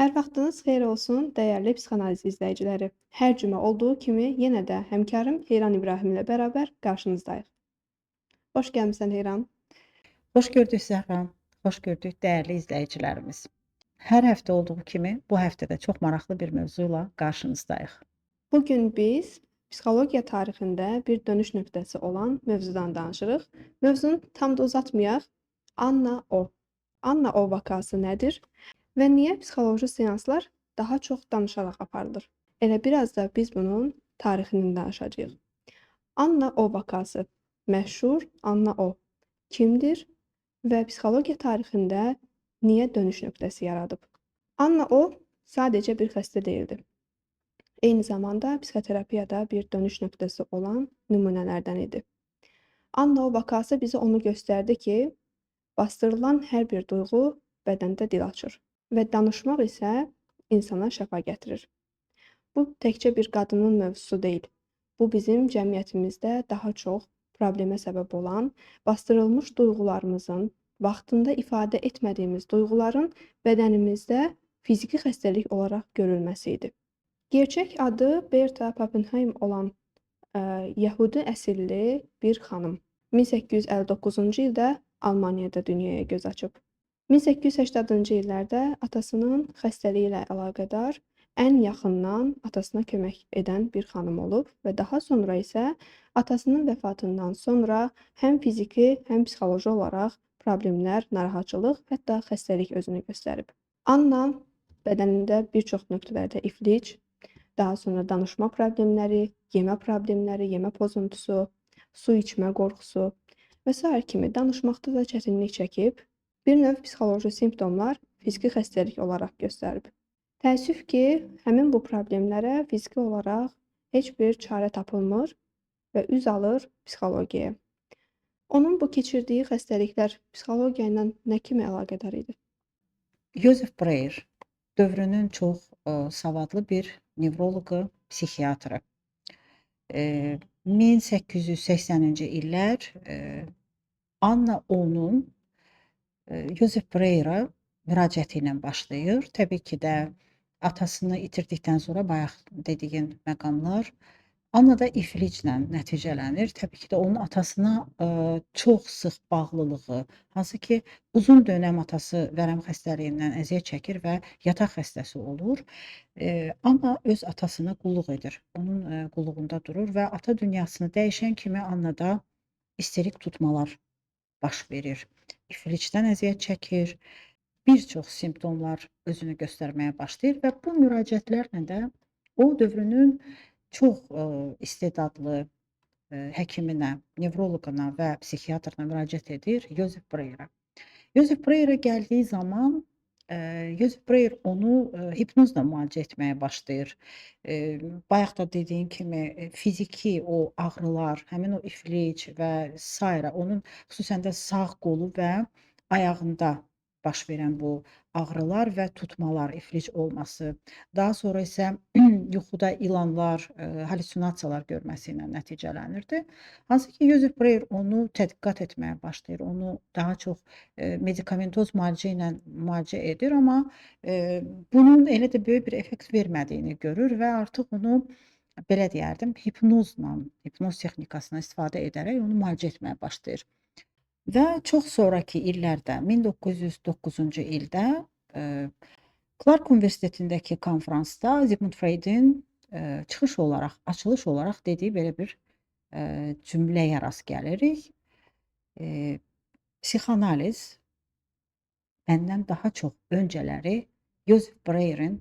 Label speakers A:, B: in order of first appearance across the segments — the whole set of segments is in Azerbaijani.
A: Hər vaxtınız xeyir olsun, dəyərli psixoanaliz izləyiciləri. Hər cümə olduğu kimi yenə də həmkarım Heyran İbrahim ilə bərabər qarşınızdayıq. Xoş gəlmisən Heyran.
B: Xoş gördük Zəhra, xoş gördük dəyərli izləyicilərimiz. Hər həftə olduğu kimi bu həftə də çox maraqlı bir mövzuyla qarşınızdayıq.
A: Bu gün biz psixologiya tarixində bir dönüş nöqtəsi olan mövzudan danışırıq. Mövzunu tam da uzatmayaq. Anna O. Anna O vakası nədir və niyə psixoloji seanslar daha çox danışaraq aparılır? Elə biraz da biz bunun tarixindən danışacağıq. Anna O vakası, məşhur Anna O kimdir və psixologiya tarixində niyə dönüş nöqtəsi yaradıb? Anna O sadəcə bir xəstə deyildi. Eyni zamanda psixoterapiyada bir dönüş nöqtəsi olan nümunələrdən idi. Anna O vakası bizə onu göstərdi ki, bastırılan hər bir duyğu bədəndə dil açır və danışmaq isə insana şəfa gətirir. Bu təkcə bir qadının mövzusu deyil. Bu bizim cəmiyyətimizdə daha çox problemə səbəb olan, bastırılmış duyğularımızın, vaxtında ifadə etmədiyimiz duyğuların bədənimizdə fiziki xəstəlik olaraq görülməsi idi. Gerçək adı Berta Pappenheim olan Yəhudi əsilli bir xanım. 1859-cu ildə Almaniyada dünyaya göz açıb. 1880-cı illərdə atasının xəstəliyi ilə əlaqədar ən yaxından atasına kömək edən bir xanım olub və daha sonra isə atasının vəfatından sonra həm fiziki, həm psixoloji olaraq problemlər, narahatçılıq, hətta xəstəlik özünü göstərib. Anna bədənində bir çox nöqtələrdə iflic, daha sonra danışma problemləri, yemə pozuntusu, su içmə qorxusu və s. kimi danışmaqda da çətinlik çəkib, bir növ psixoloji simptomlar fiziki xəstəlik olaraq göstərib. Təəssüf ki, həmin bu problemlərə fiziki olaraq heç bir çarə tapılmır və üz alır psixologiyaya. Onun bu keçirdiyi xəstəliklər psixologiya ilə nə kimi əlaqədar idi?
B: Joseph Breuer dövrünün çox savadlı bir nevroloqu, psixiatrı. 1880-ci illər Anna O-nun Joseph Breuer'a müraciəti ilə başlayır. Təbii ki də atasını itirdikdən sonra bayaq dediyin məqamlar Annada ifliclə nəticələnir. Təbii ki də onun atasına çox sıx bağlılığı, hansı ki uzun dönəm atası vərəm xəstəliyindən əziyyət çəkir və yataq xəstəsi olur. Anna öz atasına qulluq edir. Onun qulluğunda durur və ata dünyasını dəyişən kimi Annada isterik tutmalar baş verir. İflicdən əziyyət çəkir. Bir çox simptomlar özünü göstərməyə başlayır və bu müraciətlərlə də o dövrünün çox istedadlı həkiminə, nevroloquna və psixiatrına müraciət edir Joseph Breuer'a. Joseph Breuer'a gəldiyi zaman Joseph Breuer onu hipnozla müalicə etməyə başlayır. Bayaq da dediyim kimi fiziki o ağrılar, həmin o iflic və s. onun xüsusən də sağ qolu və ayağında baş verən bu ağrılar və tutmalar, iflic olması, daha sonra isə yuxuda ilanlar, halüsinasiyalar görməsi ilə nəticələnirdi. Hansı ki, Joseph Breuer onu tədqiqat etməyə başlayır, onu daha çox medikamentoz müalicə ilə müalicə edir, amma bunun elə də böyük bir effekt vermədiyini görür və artıq onu belə deyərdim, hipnoz texnikasından istifadə edərək onu müalicə etməyə başlayır. Və çox sonraki illərdə, 1909-cu ildə Clark Universitetindəki konfransda Sigmund Freud'in çıxış olaraq, açılış olaraq dediyi belə bir cümləyə rast gəlirik. Psixoanaliz məndən daha çox öncələri Joseph Breuer'in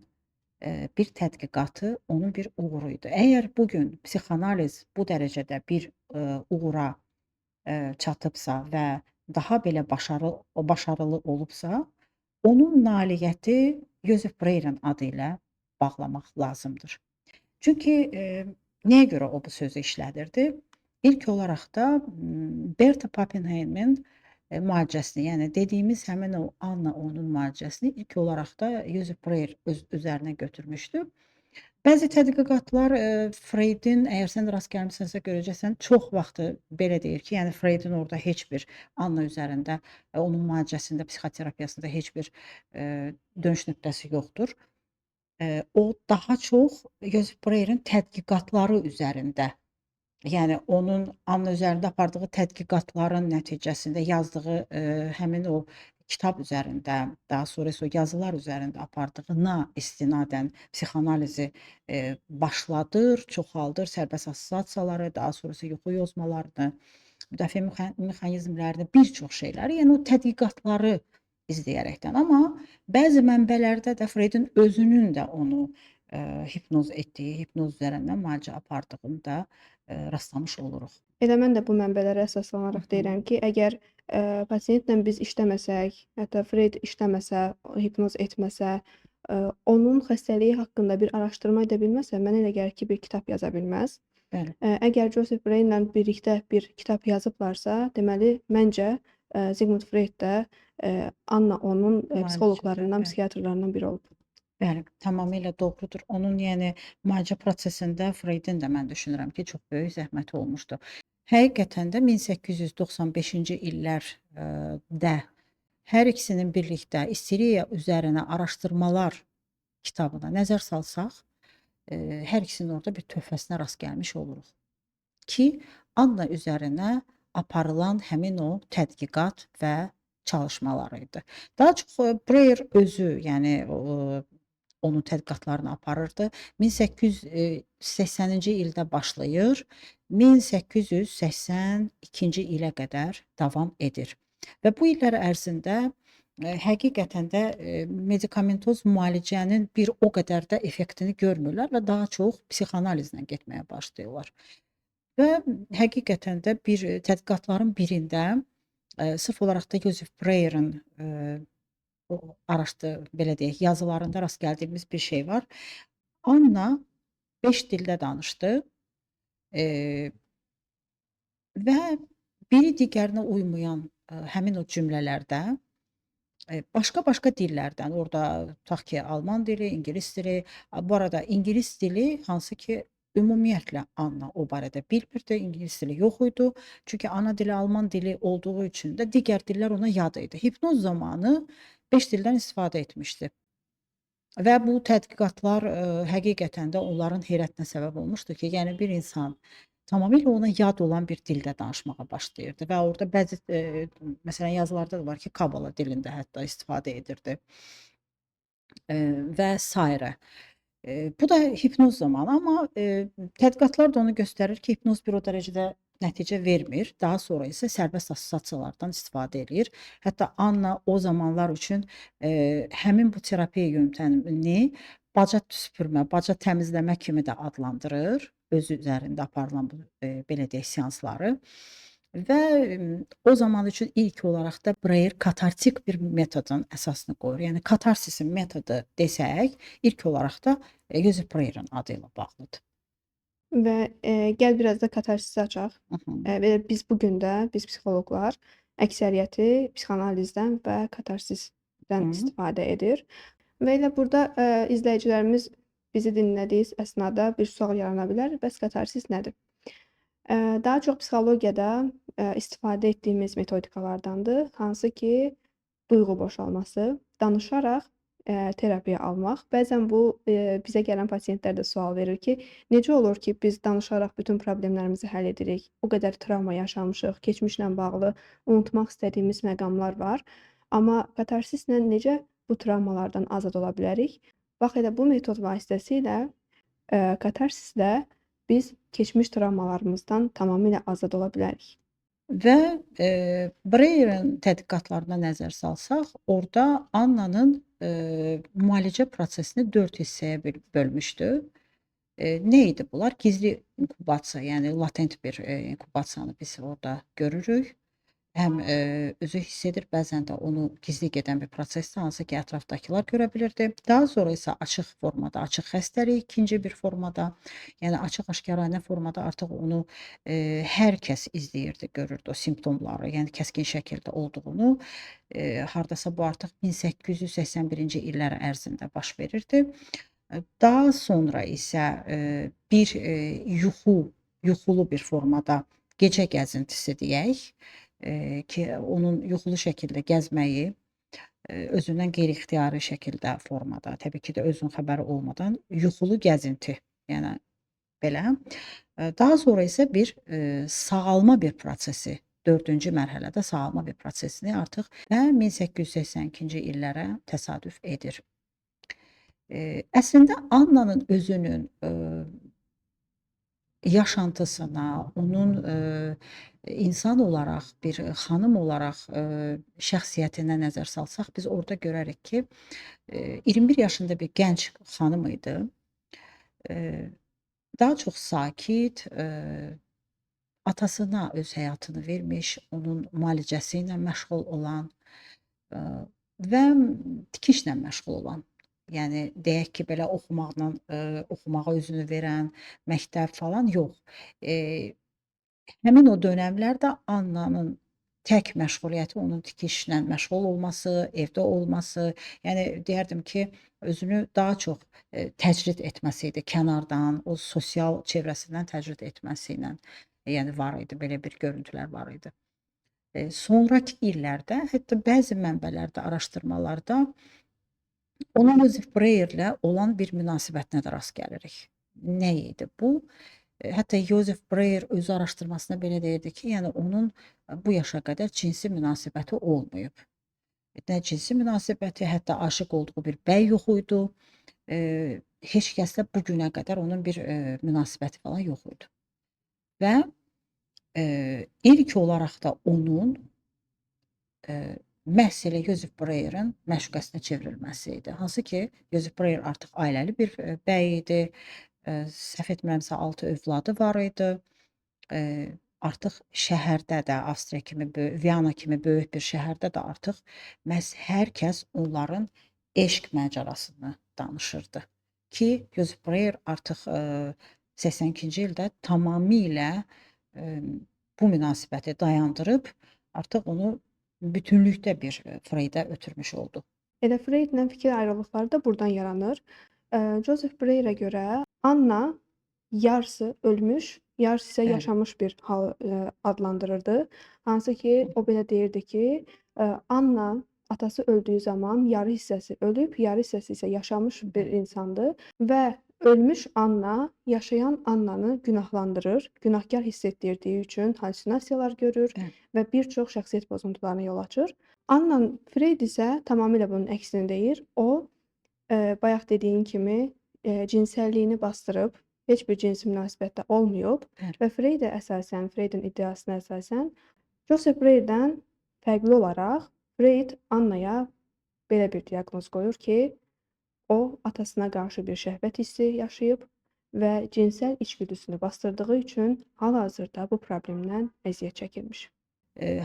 B: bir tədqiqatı, onun bir uğuru idi. Əgər bugün psixoanaliz bu dərəcədə bir uğura çatıbsa və daha belə başarılı olubsa, onun nailiyyəti Joseph Breuer'in adı ilə bağlamaq lazımdır. Çünki nəyə görə o bu sözü işlədirdi? İlk olaraq da Berta Pappenheim'in müalicəsini, yəni dediyimiz həmin o Anna onun müalicəsini ilk olaraq da Joseph Breuer öz üzərinə götürmüşdü. Bəzi tədqiqatlar Freud'in, əgər sən də rast gəlmisənsə görəcəksən, çox vaxtı belə deyir ki, yəni Freud'in orada heç bir Anna üzərində, onun müalicəsində, psixoterapiyasında heç bir dönüş nöqtəsi yoxdur. O daha çox Joseph Breuer'in tədqiqatları üzərində, yəni onun Anna üzərində apardığı tədqiqatların nəticəsində yazdığı, həmin o kitab üzərində, daha sonra isə o yazılar üzərində apardığına istinadən psixoanalizi, başladır, çoxaldır, sərbəst assosiasiyaları, daha sonrası yuxu yozmalarını, müdafiə mexanizmlərini, bir çox şeyləri, yəni o tədqiqatları izləyərəkdən. Amma bəzi mənbələrdə də Freudun özünün də onu hipnoz etdiyi, hipnoz üzərindən müalicə apardığını da rastlamış oluruq.
A: Elə mən də bu mənbələrə əsaslanaraq
B: Hı.
A: deyirəm ki, əgər pasiyentlə biz işləməsək, hətta Freud işləməsə, hipnoz etməsə, onun xəstəliyi haqqında bir araşdırma edə bilməsə, mənə elə gəlir ki, bir kitab yaza bilməz.
B: Bəli.
A: Əgər Joseph Breuerlə birlikdə bir kitab yazıblarsa, deməli məncə Sigmund Freud də Anna onun
B: Müalicədə,
A: psixoloqlarından,
B: bəli.
A: psixiatrlarından biri olub.
B: Bəli, tamamilə doğrudur. Onun, yəni müalicə prosesində Freudun da mən düşünürəm ki, çox böyük zəhməti olmuşdu. Həqiqətən də 1895-ci illərdə hər ikisinin birlikdə isteriya üzərinə araşdırmalar kitabına nəzər salsaq, hər ikisinin orada bir töhfəsinə rast gəlmiş oluruq ki, Anna üzərinə aparılan həmin o tədqiqat və çalışmalar idi. Daha çox Breuer özü, yəni onun tədqiqatlarını aparırdı. 1880-ci ildə başlayır, 1882-ci ilə qədər davam edir. Və bu illər ərzində həqiqətən də medikamentoz müalicənin bir o qədər də effektini görmürlər və daha çox psixoanalizlə getməyə başlayırlar. Və həqiqətən də bir tədqiqatların birində sırf olaraq da Joseph Breuer'in o belə deyək, yazılarında rast gəldiyimiz bir şey var. Anna 5 dildə danışdı və biri digərinə uymayan həmin o cümlələrdə başqa-başqa dillərdən, orada tutaq ki, alman dili, ingilis dili, bu arada ingilis dili hansı ki, ümumiyyətlə Anna o barədə bilmirdi, ingilis dili yox idi. Çünki ana dili alman dili olduğu üçün də digər dillər ona yad idi. Hipnoz zamanı 5 dildən istifadə etmişdi. Və bu tədqiqatlar həqiqətən də onların heyrətinə səbəb olmuşdu ki, yəni bir insan tamamilə ona yad olan bir dildə danışmağa başlayırdı və orada bəzi məsələn yazılarda da var ki, Kabala dilində hətta istifadə edirdi və sairə. Bu da hipnoz zamanı, amma tədqiqatlar da onu göstərir ki, hipnoz bir o dərəcədə nəticə vermir. Daha sonra isə sərbəst assosiasiyalardan istifadə eləyir. Hətta Anna o zamanlar üçün həmin bu terapiya yöntəmini baca süpürmə, baca təmizləmə kimi də adlandırır. Özü üzərində aparılan bu belə deyək seansları. Və o zaman üçün ilk olaraq da Breuer katartik bir metodun əsasını qoyur. Yəni katarsisin metodu desək, ilk olaraq da Joseph Breuer'in adı ilə bağlıdır.
A: Və gəl biraz da katarsisi açaq. Və biz bu gün də, biz psixoloqlar əksəriyyəti psixoanalizdən və katarsisdən istifadə edir. Və elə burada izləyicilərimiz bizi dinlədiyi əsnada bir sual yarana bilər. Bəs katarsis nədir? Daha çox psixologiyada istifadə etdiyimiz metodikalardandır. Hansı ki, duyğu boşalması, danışaraq terapiya almaq. Bəzən bu bizə gələn pasiyentlər də sual verir ki, necə olur ki, biz danışaraq bütün problemlərimizi həll edirik? O qədər travma yaşamışıq, keçmişlə bağlı unutmaq istədiyimiz məqamlar var. Amma katarsislə necə bu travmalardan azad ola bilərik? Bax elə bu metod vasitəsilə katarsislə biz keçmiş travmalarımızdan tamamilə azad ola bilərik.
B: Və Breuer'in tədqiqatlarına nəzər salsaq, orada Anna'nın müalicə prosesini 4 hissəyə bölmüşdü. Nə idi bunlar? Gizli inkubasiya, yəni latent bir inkubasiyanı biz orada görürük. Həm özü hiss edir, bəzən də onu gizli gedən bir prosesdir, hansı ki, ətrafdakılar görə bilirdi. Daha sonra isə açıq formada, açıq xəstəlik, ikinci bir formada, yəni açıq-aşkaranə formada artıq onu hər kəs izləyirdi, görürdü o simptomları, yəni kəskin şəkildə olduğunu. Hardasa bu artıq 1881-ci illər ərzində baş verirdi. Daha sonra isə bir yuxulu bir formada gecə gəzintisi deyək ki, onun yuxulu şəkildə gəzməyi özündən qeyri-ixtiyari şəkildə formada, təbii ki də özünün xəbəri olmadan yuxulu gəzinti, yəni belə. Daha sonra isə bir, sağalma bir prosesi, 4-cü mərhələdə sağalma bir prosesini artıq və 1882-ci illərə təsadüf edir. Əslində Annanın özünün, yaşantısına, onun, insan olaraq, bir xanım olaraq, şəxsiyyətinə nəzər salsaq, biz orada görərik ki, 21 yaşında bir gənc xanım idi. Daha çox sakit, atasına öz həyatını vermiş, onun müalicəsi ilə məşğul olan, və tikişlə məşğul olan. Yəni deyək ki, belə oxumağa özünü verən, məktəb falan yox. Həmin o dönəmlərdə Annanın tək məşğuliyyəti onun tikişlə məşğul olması, evdə olması, yəni deyərdim ki, özünü daha çox, təcrid etməsi idi kənardan, o sosial çevrəsindən təcrid etməsi ilə, yəni var idi, belə bir görüntülər var idi. Sonrakı illərdə, hətta bəzi mənbələrdə, araşdırmalarda ona Joseph Breyerlə olan bir münasibətinə də rast gəlirik. Nə idi bu? Hətta Joseph Breyer öz araşdırmasında belə deyirdi ki, yəni onun bu yaşa qədər cinsi münasibəti olmayıb. Nə cinsi münasibəti, hətta aşiq olduğu bir bəy yox idi. Heç kəslə bu günə qədər onun bir münasibəti falan yox idi. Və ilk olaraq da onun məhz elə Joseph Breyerin məşuqəsinə çevrilməsi idi. Hansı ki, Joseph Breyer artıq ailəli bir bəy idi. Səhv etmirəmsə 6 övladı var idi. Artıq şəhərdə də Avstriya kimi, Viyana kimi böyük bir şəhərdə də artıq məhz hər kəs onların eşq macərasını danışırdı. Ki, Joseph Breyer artıq 82-ci ildə tamamilə bu münasibəti dayandırıb, artıq onu bütünlükdə bir Freydə ötürmüş oldu.
A: Elə Freydlə fikir ayrılıqları da buradan yaranır. Joseph Breyerə görə Anna yarısı ölmüş, yarısı isə
B: Bəli.
A: yaşamış bir hal adlandırırdı. Hansı ki, o belə deyirdi ki, Anna atası öldüyü zaman yarı hissəsi ölüb, yarı hissəsi isə yaşamış bir insandır və ölmüş Anna yaşayan Annanı günahlandırır, günahkar hiss etdirdiyi üçün halüsinasiyalar görür
B: Bəli.
A: və bir çox şəxsiyyət pozuntularına yol açır. Freyd isə tamamilə bunun əksini deyir. O, bayaq dediyim kimi, cinsəlliyini bastırıb, heç bir cinsi münasibətdə olmayıb
B: Bəli.
A: və Freydin iddiasına əsasən Joseph Breyerdən fərqli olaraq Freyd Annaya belə bir diaqnoz qoyur ki, o atasına qarşı bir şəhvət hissi yaşayıb və cinsəl içgüdüsünü bastırdığı üçün hal-hazırda bu problemdən əziyyət çəkirmiş.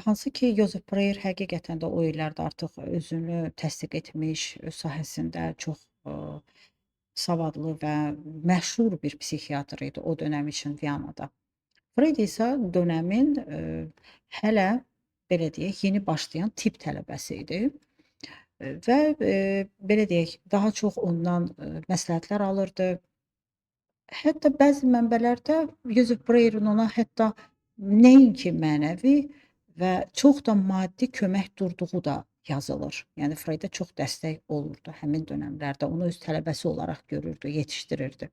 B: Hansı ki, Joseph Breyer həqiqətən də o illərdə artıq özünü təsdiq etmiş, öz sahəsində çox savadlı və məşhur bir psixiatr idi o dönəm üçün Viyanada. Freyd isə dönəmin hələ belə deyək, yeni başlayan tibb tələbəsi idi. Və belə deyək, daha çox ondan məsləhətlər alırdı. Hətta bəzi mənbələrdə Joseph Breyerin ona hətta nəinki mənəvi və çox da maddi kömək durduğu da yazılır. Yəni Freydə çox dəstək olurdu həmin dönəmlərdə. Onu öz tələbəsi olaraq görürdü, yetişdirirdi.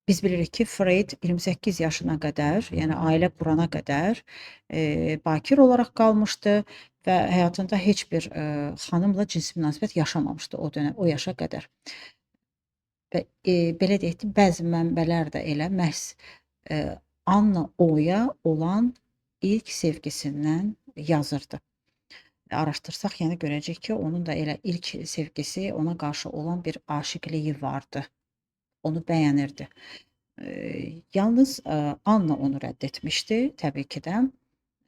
B: Biz bilirik ki, Freyd 28 yaşına qədər, yəni ailə qurana qədər bakir olaraq qalmışdı və həyatında heç bir xanımla cinsi münasibət yaşamamışdı o dönəm, o yaşa qədər. Və belə deyək ki, bəzi mənbələr də elə məhz Anna O'ya olan ilk sevgisindən yazırdı. Araşdırsaq, yəni görəcək ki, onun da elə ilk sevgisi, ona qarşı olan bir aşiqliyi vardı. Onu bəyənirdi. Yalnız Anna onu rədd etmişdi, təbii ki də.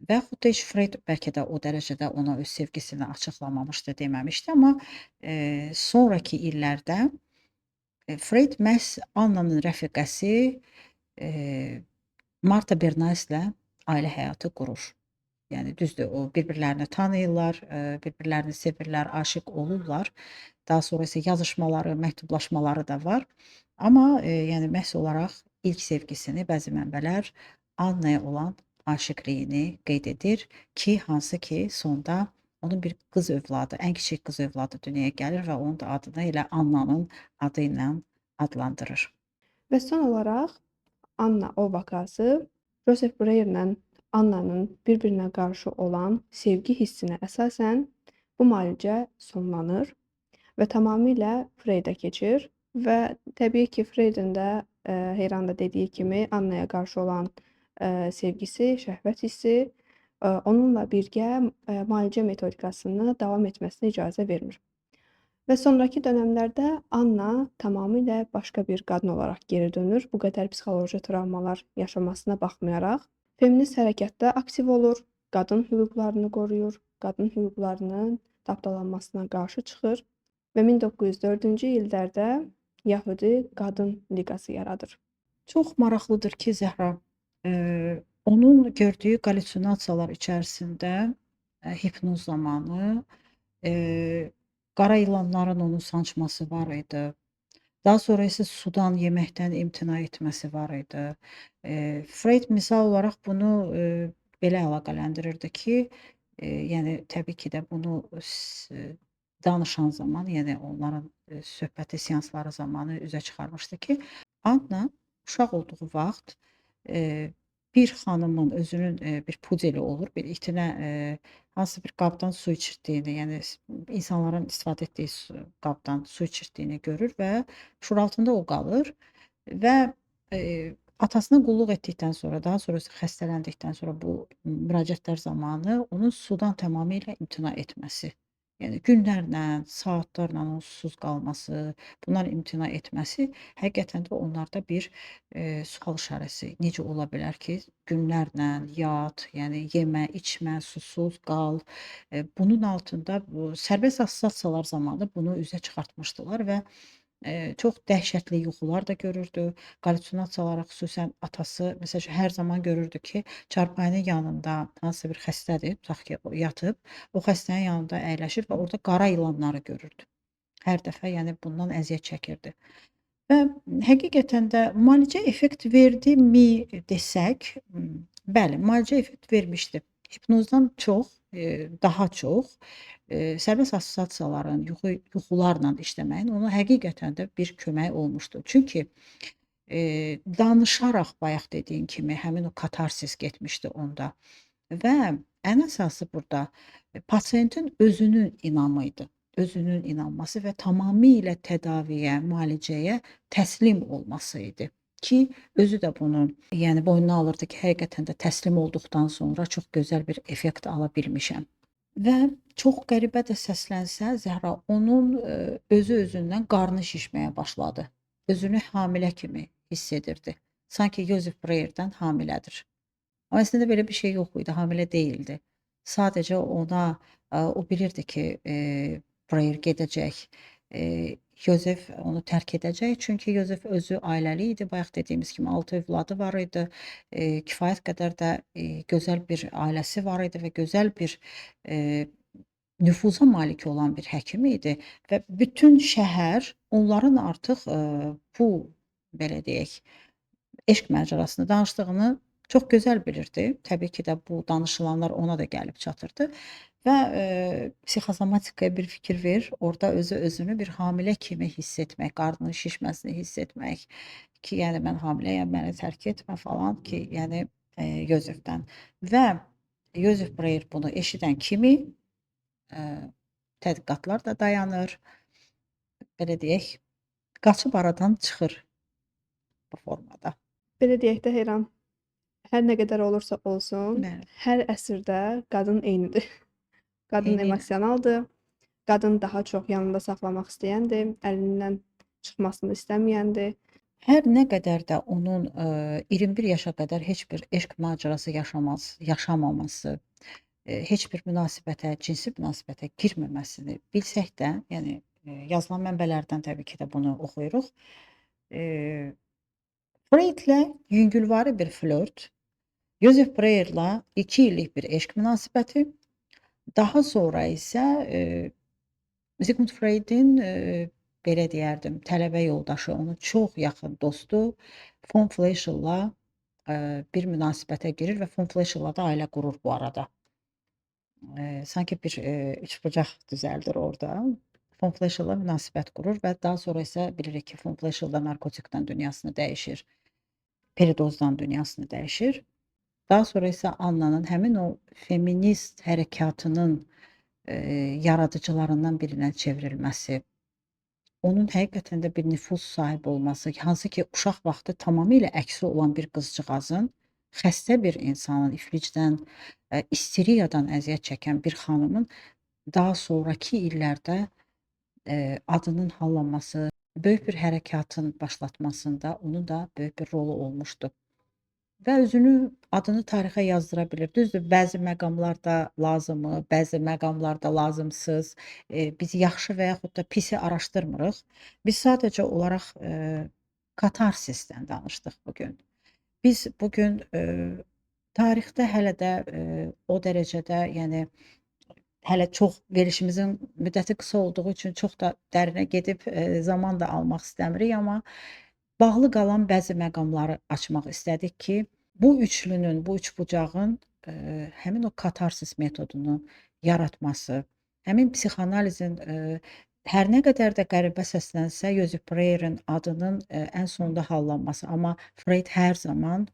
B: Və yaxud da heç Freyd bəlkə də o dərəcədə ona öz sevgisini açıqlamamışdı, deməmişdi. Amma sonrakı illərdə Freyd məhz Annanın rəfiqəsi Marta Bernayslə ailə həyatı qurur. Yəni düzdür, o bir-birlərini tanıyırlar, bir-birlərini sevirlər, aşiq olurlar. Daha sonra isə yazışmaları, məktublaşmaları da var. Amma yəni məhz olaraq ilk sevgisini bəzi mənbələr Annaya olan aşiqliyini qeyd edir ki, hansı ki sonda Onun bir qız övladı, ən kiçik qız övladı dünyaya gəlir və onun da adını elə Annanın adı ilə adlandırır.
A: Və son olaraq Anna O vakası Joseph Breyerlə Annanın bir-birinə qarşı olan sevgi hissinə əsasən bu müalicə sonlanır və tamamilə Freyda keçir və təbii ki, Freydin də Heyran da dediyi kimi Annaya qarşı olan sevgisi, şəhvət hissi onunla birgə müalicə metodikasını davam etməsinə icazə vermir. Və sonrakı dönəmlərdə Anna tamamilə başqa bir qadın olaraq geri dönür. Bu qədər psixoloji travmalar yaşamasına baxmayaraq, feminist hərəkətdə aktiv olur, qadın hüquqlarını qoruyur, qadın hüquqlarının tapdalanmasına qarşı çıxır və 1904-cü illərdə Yəhudi Qadın Liqası yaradır.
B: Çox maraqlıdır ki, Zəhra, onun gördüyü qallüsinasiyalar içərisində hipnoz zamanı qara ilanların onu sancması var idi. Daha sonra isə sudan, yeməkdən imtina etməsi var idi. Freud misal olaraq bunu belə əlaqələndirirdi ki, yəni təbii ki də bunu danışan zaman, yəni onların söhbəti seansları zamanı üzə çıxarmışdı ki, Anna uşaq olduğu vaxt bir xanımın özünün bir pudeli olur, bir itinə hansısa bir qabdan su içirtdiyini, yəni insanların istifadə etdiyi qabdan su içirtdiyini görür və şüur altında o qalır və atasına qulluq etdikdən sonra, daha sonra xəstələndikdən sonra bu müraciətlər zamanı onun sudan tamamilə imtina etməsi. Yəni günlərlə, saatlarla onun susuz qalması, bundan imtina etməsi həqiqətən də onlarda bir sual işarəsi. Necə ola bilər ki, günlərlə yat, yəni yemə, içmə, susuz qal. Bunun altında bu sərbəst assosiasiyalar zamanı bunu üzə çıxartmışdılar və çox dəhşətli yuxular da görürdü. Qallüsinasiyalara xüsusən atası məsəl üçün hər zaman görürdü ki, çarpayının yanında hansısa bir xəstədir, tutaq ki, o yatıb, o xəstənin yanında əyləşir və orada qara ilanları görürdü. Hər dəfə, yəni bundan əziyyət çəkirdi. Və həqiqətən də müalicə effekt verdimi desək, bəli, müalicə effekt vermişdi. Hipnozdan çox, daha çox sərbəst assosiasiyaların, yuxularla işləməyin ona həqiqətən də bir köməyi olmuşdu. Çünki danışaraq bayaq dediyim kimi həmin o katarsis getmişdi onda və ən əsası burda pasientin özünün inamı idi. Özünün inanması və tamamilə tədaviyə, müalicəyə təslim olması idi ki, özü də bunu, yəni boynuna alırdı ki, həqiqətən də təslim olduqdan sonra çox gözəl bir effekt ala bilmişəm. Və çox qəribə də səslənsə, Zəhra, onun özü-özündən qarnı şişməyə başladı. Özünü hamilə kimi hiss edirdi. Sanki Joseph Breyerdən hamilədir. Amma əslində belə bir şey yox idi, hamilə deyildi. Sadəcə ona o bilirdi ki, Breyer gedəcək. Joseph onu tərk edəcək. Çünki Joseph özü ailəli idi. Bayaq dediyimiz kimi 6 övladı var idi. Kifayət qədər də gözəl bir ailəsi var idi və gözəl bir nüfuza malik olan bir həkim idi və bütün şəhər onların artıq bu belə deyək, eşq macərasını danışdığını çox gözəl bilirdi. Təbii ki də bu danışılanlar ona da gəlib çatırdı və psixosomatikaya bir fikir ver, orada özünü bir hamilə kimi hiss etmək, qarnının şişməsini hiss etmək ki, yəni mən hamiləyəm, məni tərk etmə falan ki, yəni Josefdən. Və Joseph Breyer bunu eşidən kimi tədqiqatlar da dayanır. Belə deyək, qaçıb aradan çıxır bu formada.
A: Belə deyək də Heyran, hər nə qədər olursa olsun,
B: Bəli.
A: hər əsrdə qadın eynidir. Qadın
B: Eynilə.
A: emosionaldır. Qadın daha çox yanında saxlamaq istəyəndir, əlindən çıxmasını istəməyəndir.
B: Hər nə qədər də onun 21 yaşa qədər heç bir eşq macərası yaşamaması, heç bir münasibətə, cinsi münasibətə girməməsini bilsək də, yəni yazılan mənbələrdən təbii ki də bunu oxuyuruq. Freudlə yüngülvari bir flört, Joseph Breyerlə 2 illik bir eşq münasibəti, daha sonra isə Sigmund Freudin belə deyərdim, tələbə yoldaşı, onun çox yaxın dostu von Fleschl'la bir münasibətə girir və von Fleschl'la da ailə qurur bu arada. Sanki bir, üçbucaq düzəldir orda. Von Flesch'la münasibət qurur və daha sonra isə bilirik ki, Von Fleschl da narkotikdən dünyasını dəyişir, peridozdan dünyasını dəyişir. Daha sonra isə Annanın həmin o feminist hərəkatının, yaradıcılarından birinə çevrilməsi, onun həqiqətən də bir nüfuz sahibi olması, hansı ki, uşaq vaxtı tamamilə əksi olan bir qızcığazın, xəstə bir insanın, iflicdən, isteriyadan əziyyət çəkən bir xanımın daha sonrakı illərdə, adının hallanması, böyük bir hərəkatın başlatmasında onun da böyük bir rolu olmuşdu. Və özünü, adını tarixə yazdıra bilir. Düzdür, bəzi məqamlarda lazımı, bəzi məqamlarda lazımsız. Biz yaxşı və yaxud da pisi araşdırmırıq. Biz sadəcə olaraq, katarsisdən danışdıq bu gün. Biz bu gün, tarixdə hələ də, o dərəcədə, yəni hələ çox verilişimizin müddəti qısa olduğu üçün çox da dərinə gedib, zaman da almaq istəmirik, amma bağlı qalan bəzi məqamları açmaq istədik ki, bu üçlünün, bu üçbucağın, həmin o katarsis metodunu yaratması, həmin psixanalizin, hər nə qədər də qəribə səslənsə, Joseph Breuerin adının, ən sonda hallanması, amma Freud hər zaman,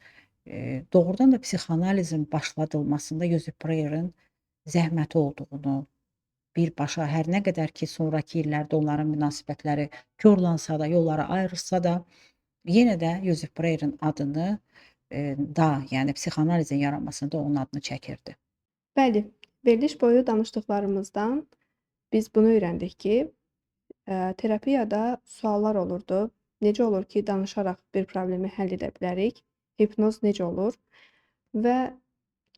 B: doğrudan da psixanalizin başladılmasında Joseph Breuerin zəhməti olduğunu, birbaşa hər nə qədər ki, sonrakı illərdə onların münasibətləri korlansa da, yolları ayrılsa da, yenə də Joseph Breuerin adını, yəni psixanalizin yaranmasında onun adını çəkirdi.
A: Bəli, veriliş boyu danışdıqlarımızdan biz bunu öyrəndik ki, terapiyada suallar olurdu. Necə olur ki, danışaraq bir problemi həll edə bilərik? Hipnoz necə olur? Və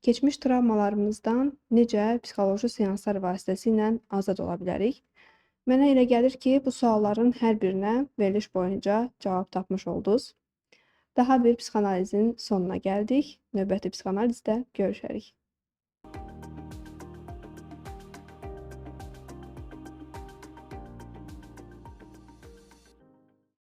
A: keçmiş travmalarımızdan necə psixoloji seanslar vasitəsilə azad ola bilərik? Mənə elə gəlir ki, bu sualların hər birinə veriliş boyunca cavab tapmış oldunuz. Daha bir psixanalizin sonuna gəldik. Növbəti psixanalizdə görüşərik.